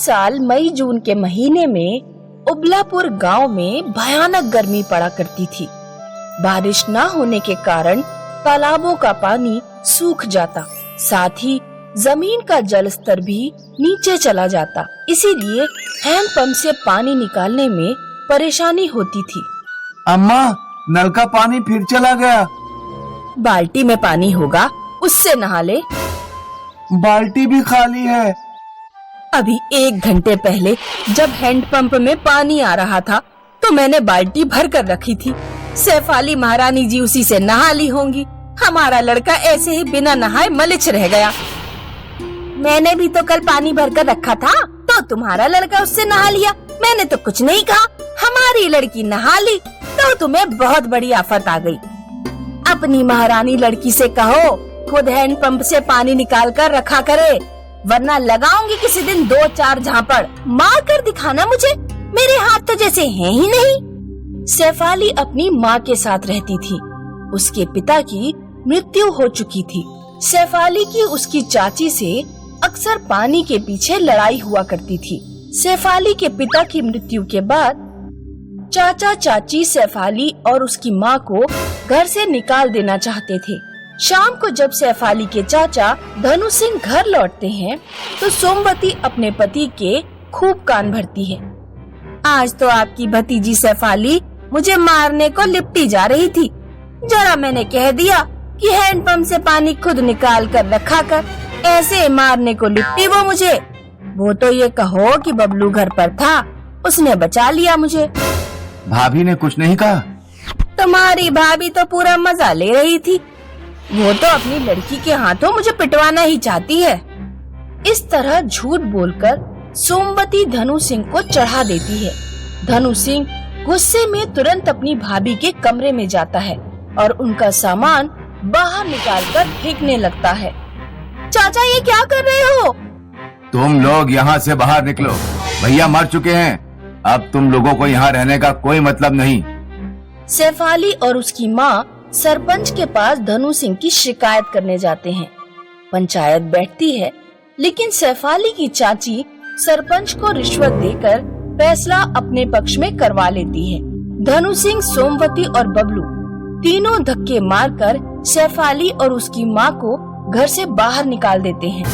साल मई जून के महीने में उबलापुर गांव में भयानक गर्मी पड़ा करती थी। बारिश न होने के कारण तालाबों का पानी सूख जाता, साथ ही जमीन का जल स्तर भी नीचे चला जाता। इसीलिए हैंडपंप से पानी निकालने में परेशानी होती थी। अम्मा, नल का पानी फिर चला गया। बाल्टी में पानी होगा, उससे नहा ले। बाल्टी भी खाली है। अभी 1 घंटे पहले जब हैंडपंप में पानी आ रहा था तो मैंने बाल्टी भर कर रखी थी। सैफाली महारानी जी उसी से नहा ली होंगी। हमारा लड़का ऐसे ही बिना नहाए मलिच रह गया। मैंने भी तो कल पानी भर कर रखा था, तो तुम्हारा लड़का उससे नहा लिया। मैंने तो कुछ नहीं कहा। हमारी लड़की नहा ली तो तुम्हें बहुत बड़ी आफत आ गई। अपनी महारानी लड़की से कहो खुद हैंडपंप से पानी निकाल कर रखा करे, वरना लगाऊंगी किसी दिन 2-4 झापड़। मार कर दिखाना मुझे, मेरे हाथ तो जैसे हैं ही नहीं। सैफाली अपनी माँ के साथ रहती थी। उसके पिता की मृत्यु हो चुकी थी। सैफाली की उसकी चाची से अक्सर पानी के पीछे लड़ाई हुआ करती थी। सैफाली के पिता की मृत्यु के बाद चाचा चाची सैफाली और उसकी माँ को घर से निकाल देना चाहते थे। शाम को जब सैफाली के चाचा धनु सिंह घर लौटते हैं तो सोमवती अपने पति के खूब कान भरती है। आज तो आपकी भतीजी सैफाली मुझे मारने को लिपटी जा रही थी। जरा मैंने कह दिया कि हैंडपंप से पानी खुद निकाल कर रखा कर, ऐसे मारने को लिपटी वो मुझे। वो तो ये कहो कि बबलू घर पर था, उसने बचा लिया मुझे। भाभी ने कुछ नहीं कहा? तुम्हारी भाभी तो पूरा मजा ले रही थी। वो तो अपनी लड़की के हाथों मुझे पिटवाना ही चाहती है। इस तरह झूठ बोलकर सोमवती धनु सिंह को चढ़ा देती है। धनु सिंह गुस्से में तुरंत अपनी भाभी के कमरे में जाता है और उनका सामान बाहर निकालकर फेंकने लगता है। चाचा, ये क्या कर रहे हो? तुम लोग यहाँ से बाहर निकलो। भैया मर चुके हैं, अब तुम लोगों को यहाँ रहने का कोई मतलब नहीं। सैफाली और उसकी माँ सरपंच के पास धनु सिंह की शिकायत करने जाते हैं। पंचायत बैठती है, लेकिन सैफाली की चाची सरपंच को रिश्वत देकर फैसला अपने पक्ष में करवा लेती है। धनु सिंह, सोमवती और बबलू तीनों धक्के मारकर सैफाली और उसकी माँ को घर से बाहर निकाल देते हैं।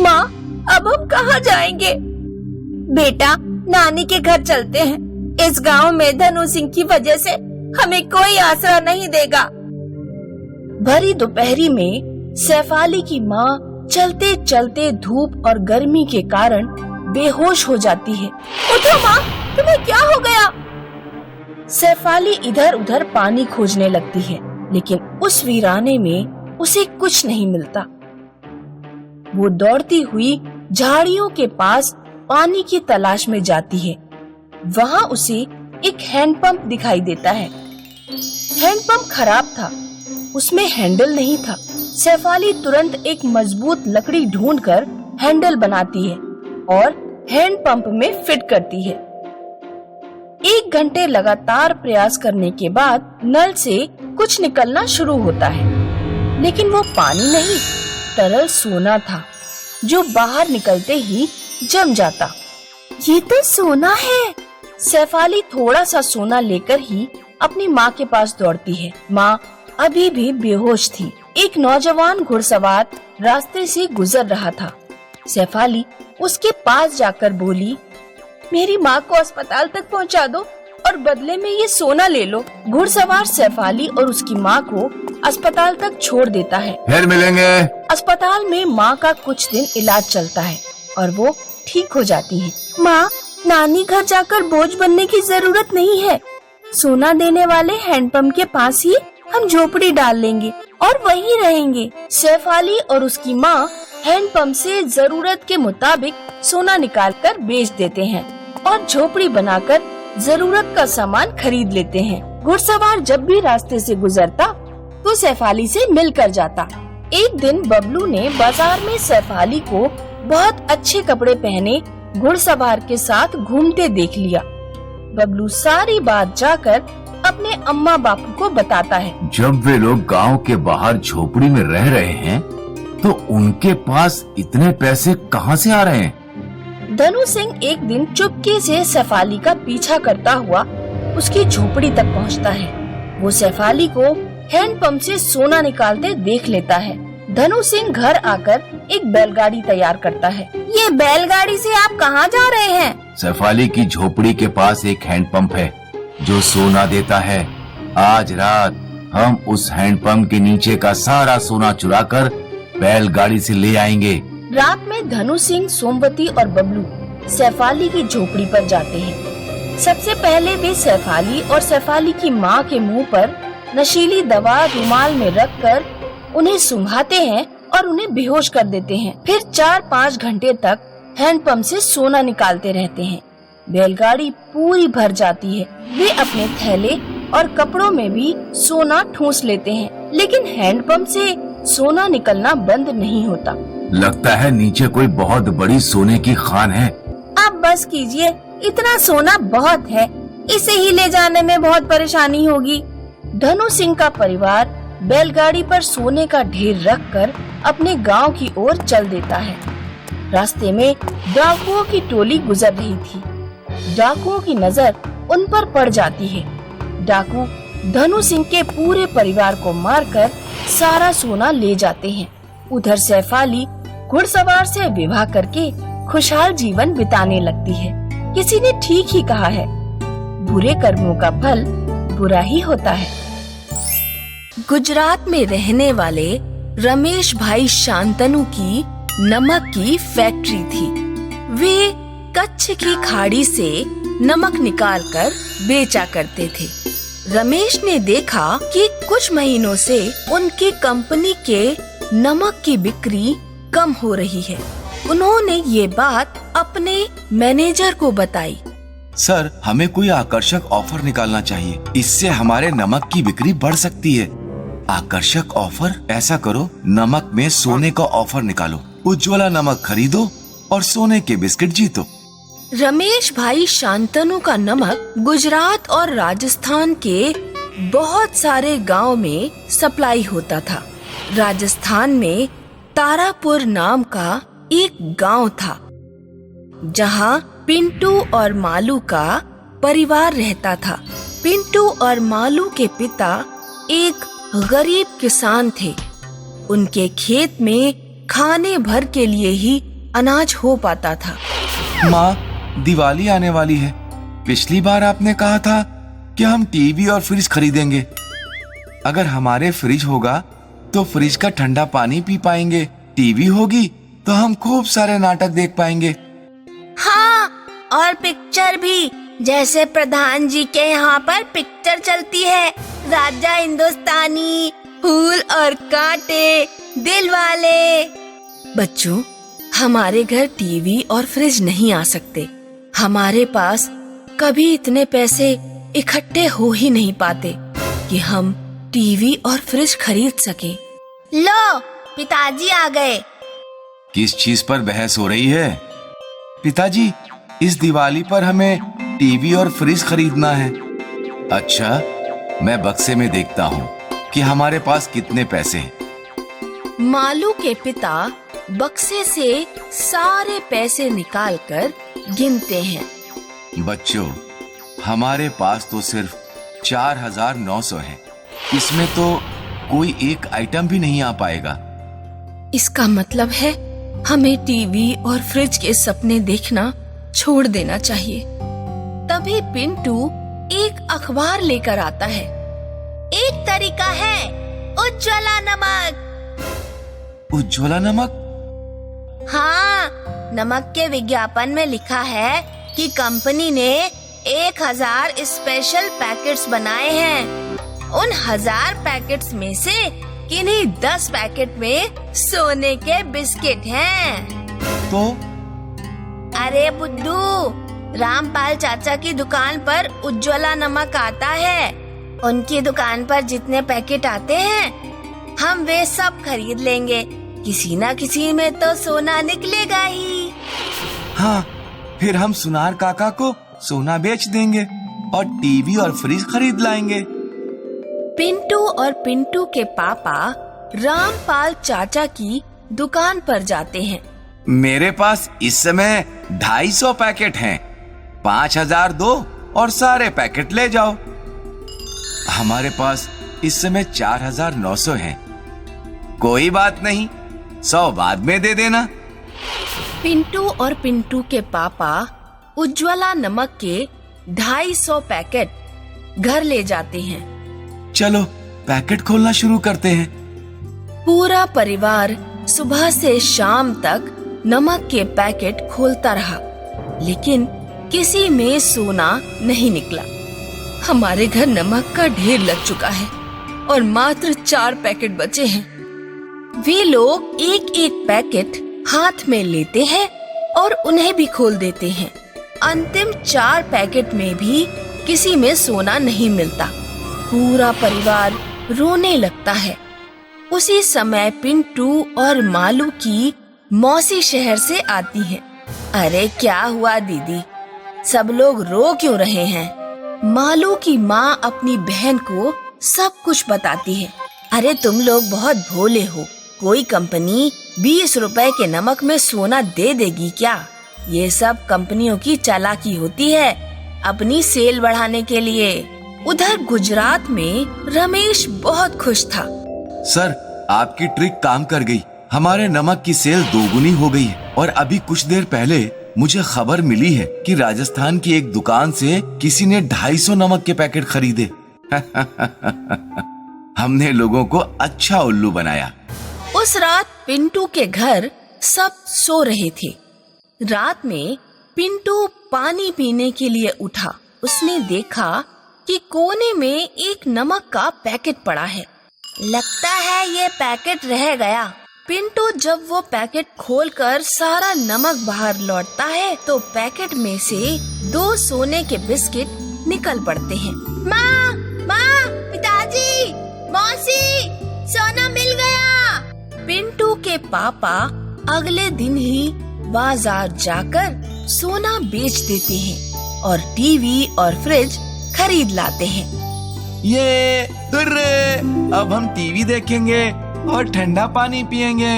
माँ, अब हम कहाँ जाएंगे? बेटा, नानी के घर चलते हैं। इस गांव में धनु सिंह की वजह से हमें कोई आसरा नहीं देगा। भरी दोपहरी में सैफाली की माँ चलते चलते धूप और गर्मी के कारण बेहोश हो जाती है। उठो माँ, तुम्हें क्या हो गया? सैफाली इधर उधर पानी खोजने लगती है, लेकिन उस वीराने में उसे कुछ नहीं मिलता। वो दौड़ती हुई झाड़ियों के पास पानी की तलाश में जाती है। वहाँ उसे एक हैंडपंप दिखाई देता है। हैंडपंप खराब था, उसमें हैंडल नहीं था। सैफाली तुरंत एक मजबूत लकड़ी ढूंढकर हैंडल बनाती है और हैंडपंप में फिट करती है। 1 घंटे लगातार प्रयास करने के बाद नल से कुछ निकलना शुरू होता है, लेकिन वो पानी नहीं, तरल सोना था जो बाहर निकलते ही जम जाता। ये तो सोना है। सैफाली थोड़ा सा सोना लेकर ही अपनी माँ के पास दौड़ती है। माँ अभी भी बेहोश थी। एक नौजवान घुड़सवार रास्ते से गुजर रहा था। सैफाली उसके पास जाकर बोली, मेरी माँ को अस्पताल तक पहुँचा दो और बदले में ये सोना ले लो। घुड़सवार सैफाली और उसकी माँ को अस्पताल तक छोड़ देता है। फिर मिलेंगे। अस्पताल में माँ का कुछ दिन इलाज चलता है और वो ठीक हो जाती है। माँ, नानी घर जाकर बोझ बनने की जरूरत नहीं है। सोना देने वाले हैंडपंप के पास ही हम झोपड़ी डाल लेंगे और वहीं रहेंगे। सैफाली और उसकी माँ हैंडपंप से जरूरत के मुताबिक सोना निकालकर बेच देते हैं और झोपड़ी बनाकर जरूरत का सामान खरीद लेते हैं। घुड़सवार जब भी रास्ते से गुजरता तो सैफाली से मिलकर जाता। एक दिन बबलू ने बाजार में सैफाली को बहुत अच्छे कपड़े पहने घुड़सवार के साथ घूमते देख लिया। बबलू सारी बात जाकर अपने अम्मा बापू को बताता है। जब वे लोग गांव के बाहर झोपड़ी में रह रहे हैं, तो उनके पास इतने पैसे कहाँ से आ रहे हैं? धनु सिंह एक दिन चुपके से शेफाली का पीछा करता हुआ उसकी झोपड़ी तक पहुंचता है। वो शेफाली को हैंडपंप से सोना निकालते देख लेता है। धनु सिंह घर आकर एक बैलगाड़ी तैयार करता है। ये बैलगाड़ी से आप कहाँ जा रहे हैं? शेफाली की झोपड़ी के पास एक हैंडपंप है जो सोना देता है। आज रात हम उस हैंडपंप के नीचे का सारा सोना चुराकर बैलगाड़ी से ले आएंगे। रात में धनु सिंह, सोमवती और बबलू शेफाली की झोपड़ी पर जाते हैं। सबसे पहले वे शेफाली और शेफाली की माँ के मुंह पर नशीली दवा रुमाल में रखकर उन्हें सुंघाते हैं और उन्हें बेहोश कर देते हैं। फिर 4-5 घंटे तक हैंडपंप से सोना निकालते रहते हैं। बैलगाड़ी पूरी भर जाती है। वे अपने थैले और कपड़ों में भी सोना ठूंस लेते हैं, लेकिन हैंडपंप से सोना निकलना बंद नहीं होता। लगता है नीचे कोई बहुत बड़ी सोने की खान है। अब बस कीजिए, इतना सोना बहुत है, इसे ही ले जाने में बहुत परेशानी होगी। धनु सिंह का परिवार बैलगाड़ी पर सोने का ढेर रखकर अपने गांव की ओर चल देता है। रास्ते में डाकुओं की टोली गुजर रही थी। डाकुओं की नजर उन पर पड़ जाती है। डाकू धनु सिंह के पूरे परिवार को मारकर सारा सोना ले जाते हैं। उधर शेफाली घुड़सवार से विवाह करके खुशहाल जीवन बिताने लगती है। किसी ने ठीक ही कहा है, बुरे कर्मों का फल बुरा ही होता है। गुजरात में रहने वाले रमेश भाई शांतनु की नमक की फैक्ट्री थी। वे कच्छ की खाड़ी से नमक निकालकर बेचा करते थे। रमेश ने देखा कि कुछ महीनों से उनकी कंपनी के नमक की बिक्री कम हो रही है। उन्होंने ये बात अपने मैनेजर को बताई। सर, हमें कोई आकर्षक ऑफर निकालना चाहिए, इससे हमारे नमक की बिक्री बढ़ सकती है। आकर्षक ऑफर? ऐसा करो, नमक में सोने का ऑफर निकालो। उज्ज्वला नमक खरीदो और सोने के बिस्किट जीतो। रमेश भाई शांतनु का नमक गुजरात और राजस्थान के बहुत सारे गांव में सप्लाई होता था। राजस्थान में तारापुर नाम का एक गांव था, जहां पिंटू और मालू का परिवार रहता था। पिंटू और मालू के पिता एक गरीब किसान थे। उनके खेत में खाने भर के लिए ही अनाज हो पाता था। माँ, दिवाली आने वाली है। पिछली बार आपने कहा था कि हम टीवी और फ्रिज खरीदेंगे। अगर हमारे फ्रिज होगा तो फ्रिज का ठंडा पानी पी पाएंगे, टीवी होगी तो हम खूब सारे नाटक देख पाएंगे। हाँ, और पिक्चर भी, जैसे प्रधान जी के यहाँ पर पिक्चर चलती है, राजा हिंदुस्तानी, फूल और कांटे, दिल वाले। बच्चों, हमारे घर टीवी और फ्रिज नहीं आ सकते। हमारे पास कभी इतने पैसे इकट्ठे हो ही नहीं पाते कि हम टीवी और फ्रिज खरीद सके। लो, पिताजी आ गए। किस चीज पर बहस हो रही है? पिताजी, इस दिवाली पर हमें टीवी और फ्रिज खरीदना है। अच्छा, मैं बक्से में देखता हूँ कि हमारे पास कितने पैसे हैं। मालू के पिता बक्से से सारे पैसे निकालकर गिनते हैं। बच्चों, हमारे पास तो सिर्फ 4,900 है। इसमें तो कोई एक आइटम भी नहीं आ पाएगा। इसका मतलब है हमें टीवी और फ्रिज के सपने देखना छोड़ देना चाहिए। तभी पिंटू एक अखबार लेकर आता है। एक तरीका है, उज्ज्वला नमक। उज्ज्वला नमक? हाँ, नमक के विज्ञापन में लिखा है कि कंपनी ने 1000 स्पेशल पैकेट्स बनाए हैं। उन 1000 पैकेट्स में से किन्हीं 10 पैकेट में सोने के बिस्किट हैं। तो? अरे बुद्धू, रामपाल चाचा की दुकान पर उज्ज्वला नमक आता है। उनकी दुकान पर जितने पैकेट आते हैं, हम वे सब खरीद लेंगे। किसी ना किसी में तो सोना निकलेगा ही। हाँ, फिर हम सुनार काका को सोना बेच देंगे और टीवी और फ्रिज खरीद लाएंगे। पिंटू और पिंटू के पापा रामपाल चाचा की दुकान पर जाते हैं। मेरे पास इस समय 250 पैकेट हैं। 5000 दो और सारे पैकेट ले जाओ। हमारे पास इस समय 4900 हैं। कोई बात नहीं, 100 बाद में दे देना। पिंटू और पिंटू के पापा उज्ज्वला नमक के 250 पैकेट घर ले जाते हैं। चलो पैकेट खोलना शुरू करते हैं। पूरा परिवार सुबह से शाम तक नमक के पैकेट खोलता रहा, लेकिन किसी में सोना नहीं निकला। हमारे घर नमक का ढेर लग चुका है और मात्र 4 पैकेट बचे हैं। वे लोग एक एक पैकेट हाथ में लेते हैं और उन्हें भी खोल देते हैं। अंतिम 4 पैकेट में भी किसी में सोना नहीं मिलता। पूरा परिवार रोने लगता है। उसी समय पिंटू और मालू की मौसी शहर से आती हैं। अरे क्या हुआ दीदी, सब लोग रो क्यों रहे हैं? मालू की माँ अपनी बहन को सब कुछ बताती है। अरे तुम लोग बहुत भोले हो, कोई कंपनी 20 रुपए के नमक में सोना दे देगी क्या? ये सब कंपनियों की चालाकी होती है अपनी सेल बढ़ाने के लिए। उधर गुजरात में रमेश बहुत खुश था। सर, आपकी ट्रिक काम कर गई। हमारे नमक की सेल 2 गुनी हो गई है। और अभी कुछ देर पहले मुझे खबर मिली है कि राजस्थान की एक दुकान से किसी ने 250 नमक के पैकेट खरीदे। हमने लोगों को अच्छा उल्लू बनाया। उस रात पिंटू के घर सब सो रहे थे। रात में पिंटू पानी पीने के लिए उठा। उसने देखा कि कोने में एक नमक का पैकेट पड़ा है। लगता है ये पैकेट रह गया। पिंटू जब वो पैकेट खोलकर सारा नमक बाहर लौटता है तो पैकेट में से 2 सोने के बिस्किट निकल पड़ते हैं। माँ, पिताजी, मौसी, सोना मिल गया। पिंटू के पापा अगले दिन ही बाजार जाकर सोना बेच देते हैं और टीवी और फ्रिज खरीद लाते हैं। ये हुर्रे, अब हम टीवी देखेंगे और ठंडा पानी पिएंगे।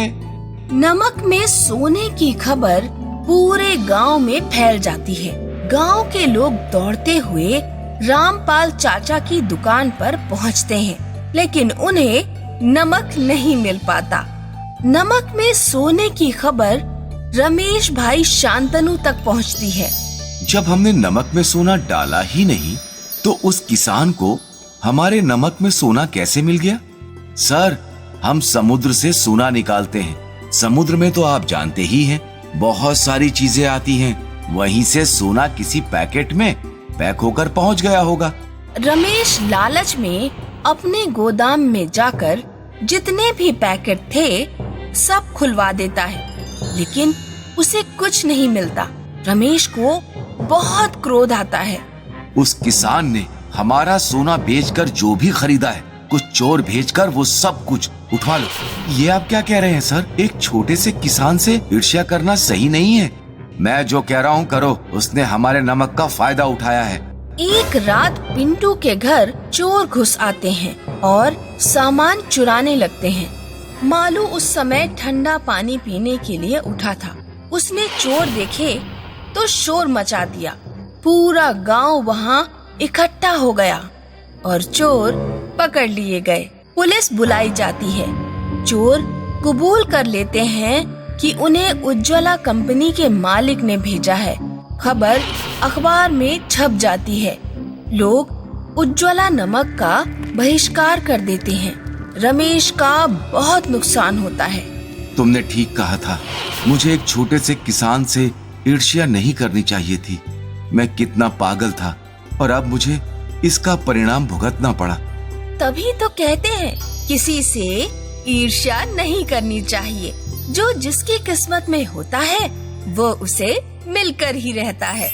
नमक में सोने की खबर पूरे गांव में फैल जाती है। गांव के लोग दौड़ते हुए रामपाल चाचा की दुकान पर पहुंचते हैं, लेकिन उन्हें नमक नहीं मिल पाता। नमक में सोने की खबर रमेश भाई शांतनु तक पहुंचती है। जब हमने नमक में सोना डाला ही नहीं तो उस किसान को हमारे नमक में सोना कैसे मिल गया? सर, हम समुद्र से सोना निकालते हैं। समुद्र में तो आप जानते ही हैं, बहुत सारी चीजें आती हैं। वहीं से सोना किसी पैकेट में पैक होकर पहुंच गया होगा। रमेश लालच में अपने गोदाम में जाकर जितने भी पैकेट थे सब खुलवा देता है, लेकिन उसे कुछ नहीं मिलता। रमेश को बहुत क्रोध आता है। उस किसान ने हमारा सोना बेचकर जो भी खरीदा है, कुछ चोर भेजकर वो सब कुछ उठा लो। ये आप क्या कह रहे हैं सर? एक छोटे से किसान से ईर्ष्या करना सही नहीं है। मैं जो कह रहा हूँ करो। उसने हमारे नमक का फायदा उठाया है। एक रात पिंटू के घर चोर घुस आते हैं और सामान चुराने लगते हैं। मालू उस समय ठंडा पानी पीने के लिए उठा था। उसने चोर देखे तो शोर मचा दिया। पूरा गांव वहां इकट्ठा हो गया और चोर पकड़ लिए गए। पुलिस बुलाई जाती है। चोर कबूल कर लेते हैं कि उन्हें उज्ज्वला कंपनी के मालिक ने भेजा है। खबर अखबार में छप जाती है। लोग उज्ज्वला नमक का बहिष्कार कर देते हैं। रमेश का बहुत नुकसान होता है। तुमने ठीक कहा था। मुझे एक छोटे से किसान से ईर्ष्या नहीं करनी चाहिए थी। मैं कितना पागल था और अब मुझे इसका परिणाम भुगतना पड़ा। तभी तो कहते हैं किसी से ईर्ष्या नहीं करनी चाहिए। जो जिसकी किस्मत में होता है वो उसे मिलकर ही रहता है।